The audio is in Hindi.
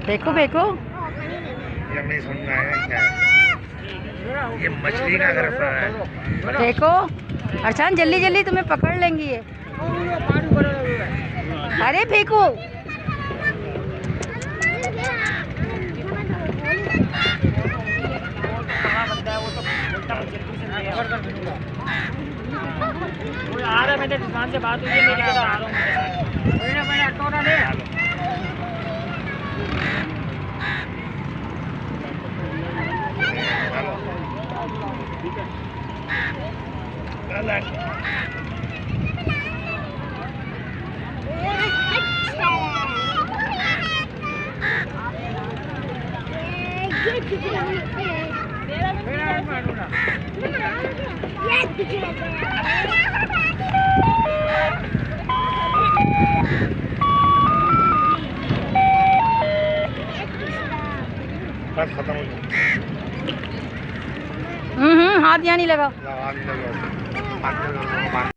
फेंको फेंको। ये नहीं समझ में आएगा क्या है। ये मछली का घर है। फेंको अर्शान, जल्दी जल्दी तुम्हें पकड़ लेंगी ये। अरे फेंको। आ रहा है, मेरे दुकान से बात हुई है, मेरी आ रहा हूँ। बस खत्म हो गया। हाथ यहाँ नहीं लगा। लगा